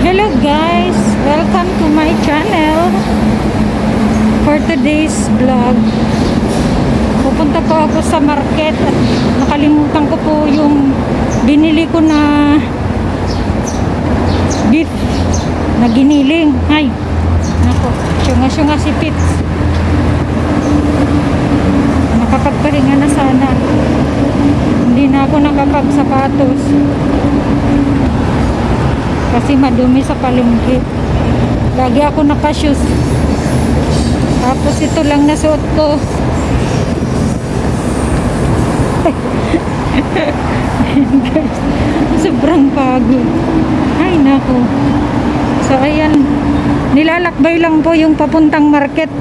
Hello guys, welcome to my channel. For today's vlog, pupunta po ako sa market at nakalimutan ko po yung binili ko na beef na giniling. Ay, nako, syunga-syunga si Pits. Nakapagpahinga na sana. Hindi na ako nakapagsapatos kasi madumi sa palengke. Lagi ako naka-shoes. Tapos ito lang nasuot ko. Sobrang pagod. Ay nako. So ayan, nilalakbay lang po yung papuntang market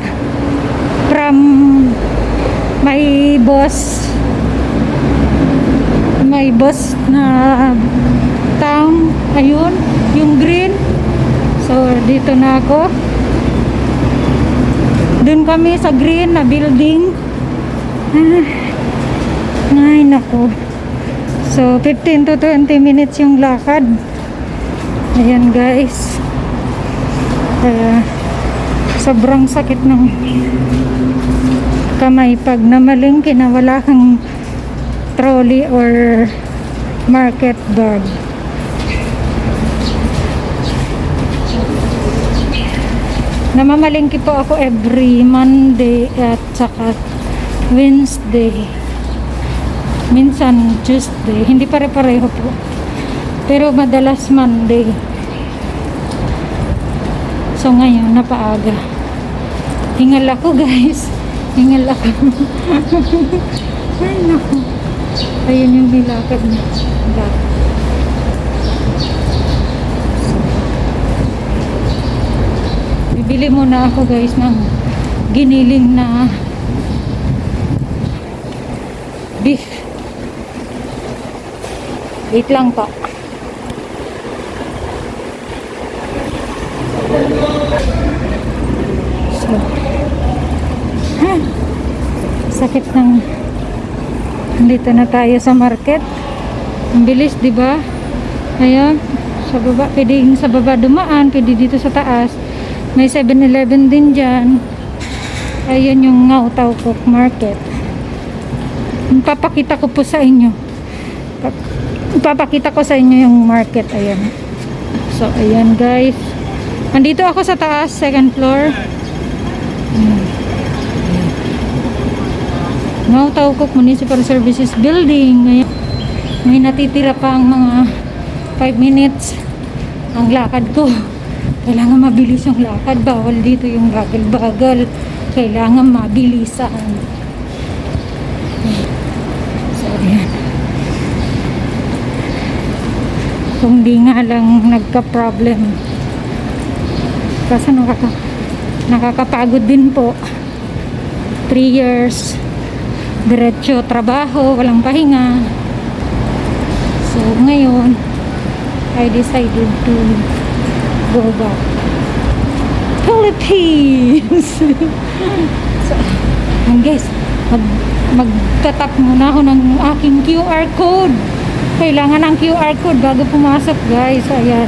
from my boss na town. Ayun, yung green. So dito na ako. Doon kami sa green na building. Ay nako. So 15 to 20 minutes yung lakad. Ayan guys. Kaya sobrang sakit ng kamay pag namalingki na wala kang trolley or market bag. Namamalingki po ako every Monday at saka Wednesday. Minsan Tuesday. Hindi pare-pareho po. Pero madalas Monday. So ngayon, napaaga. Hingal ako guys. Hingal ako. Ay naku. Ayun yung nilakad na. Bibili muna ako guys ng giniling na beef. Wait lang pa. So, sakit ng dito na tayo sa market. Ang bilis, di ba? Ayan, sa baba, pwedeng sa baba dumaan, pwede dito sa taas. May 7-Eleven din dyan. Ayun yung Ngau Tau Kok Market. Papakita ko po sa inyo. Papakita ko sa inyo yung market. Ayan. So, ayan guys. Andito ako sa taas, second floor. Ngau Tau Kok Municipal Services Building. Ayan. May natitira pa ang mga 5 minutes ang lakad ko. Kailangan mabilis yung lakad. Bawal dito yung bagal-bagal. Kailangan mabilisan. So, ayan. Kung di nga lang nagka-problem. Kasi nakakapagod din po. 3 years. Diretso trabaho. Walang pahinga. So, ngayon, I decided to go back Philippines. So, and guys, magtatap muna ako ng aking QR code. Kailangan ng QR code bago pumasok guys. Ayan,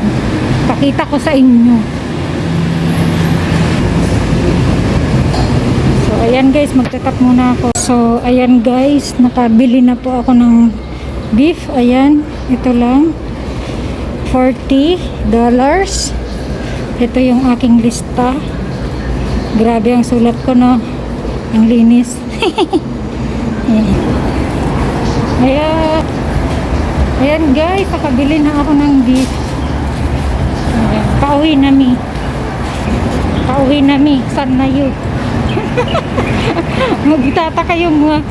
pakita ko sa inyo. So ayan guys, magtatap muna ako. So ayan guys, nakabili na po ako ng beef. Ayan, ito lang $40. Ito yung aking lista. Grabe ang sulat ko, no? Ang linis. Ayan guys, nakabili na ako ng beef. Pauwi na mi. Saan na yun? Magtataka yung mga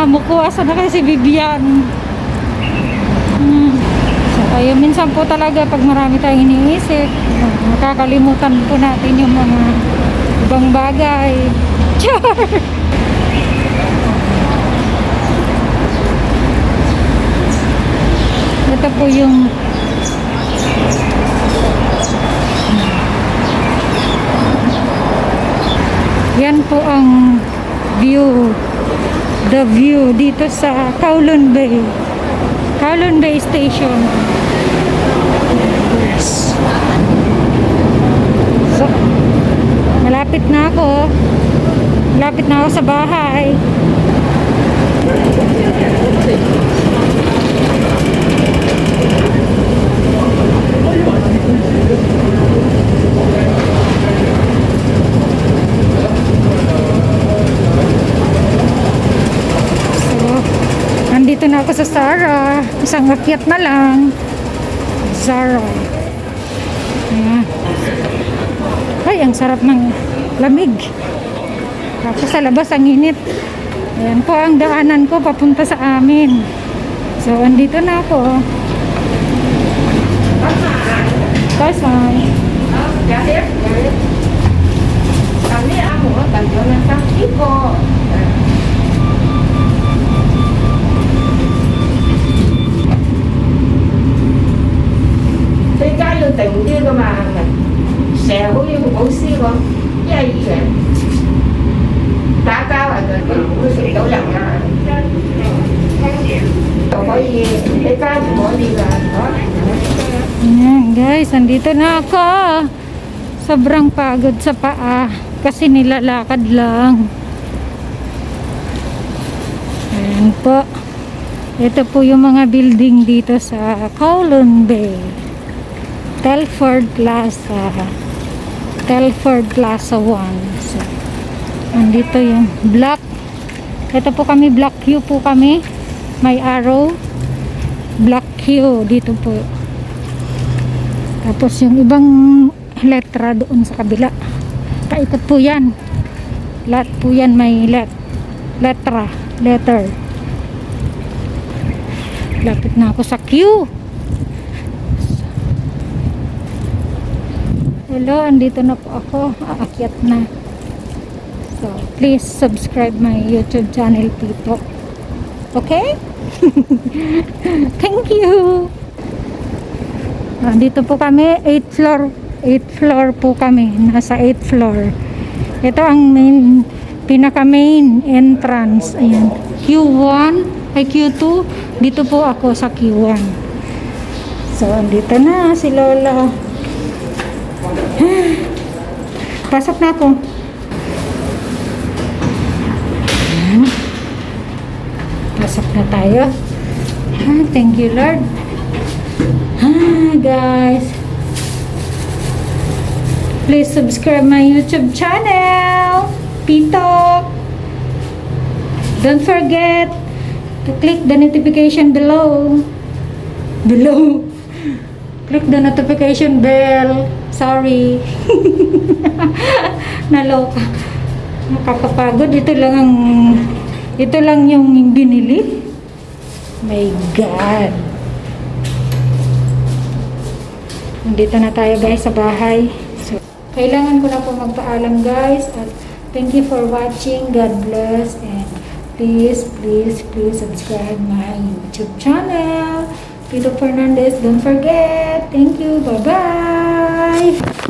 mukha. Saan na kayo si Bibian? Ayun, minsan po talaga pag marami tayong iniisip, nakakalimutan po natin yung mga ibang bagay. Char! Ito po yung yan po ang view, the view dito sa Kowloon Bay Station. Yes. Malapit na ako. Malapit na ako sa bahay. Nandito na ako sa Zara. Isang akyat na lang. Zara. Ayan. Ay, ang sarap ng lamig. Tapos sa labas ang init. Ayan po ang daanan ko papunta sa amin. So, andito na ako. Kasay. Kami amo, tanto na sa tipo. Tôi cái luôn tình đi cơ mà xe hữu như một ổ xí không cái gì vậy đá cao là tôi sẽ đổ lặng ra có gì cái của mỗi đi là đó. Ayan guys, andito na ako. Sobrang pagod sa paa kasi nilalakad lang. Ayan po. Ito po yung mga building dito sa Kowloon Bay. Telford Plaza. Telford Plaza 1. So, andito yung block. Ito po kami, block Q po kami. May arrow. Block Q dito po. Tapos yung ibang letra doon sa kabila. Kaikot po yan. Lahat po yan may letter. Lapit na ako sa Q. Hello, andito na po ako. Aakyat na. So, please subscribe my YouTube channel, Tito. Okay? Thank you. Dito po kami, 8th floor. 8th floor po kami. Nasa 8th floor. Ito ang pinaka main entrance. Ayan. Q1, ay Q2. Dito po ako sa Q1. So, andito na si Lola. Pasok na ako. Pasok na tayo. Thank you, Lord. Guys, please subscribe my YouTube channel, Pitok. Don't forget to click the notification below. Click the notification bell. Sorry. Naloka. Nakakapagod. Ito lang yung binili. My God. Nandito na tayo guys sa bahay. So, kailangan ko na po magpaalam guys. At thank you for watching. God bless. And please subscribe my YouTube channel. Tito Fernandez. Don't forget. Thank you. Bye-bye.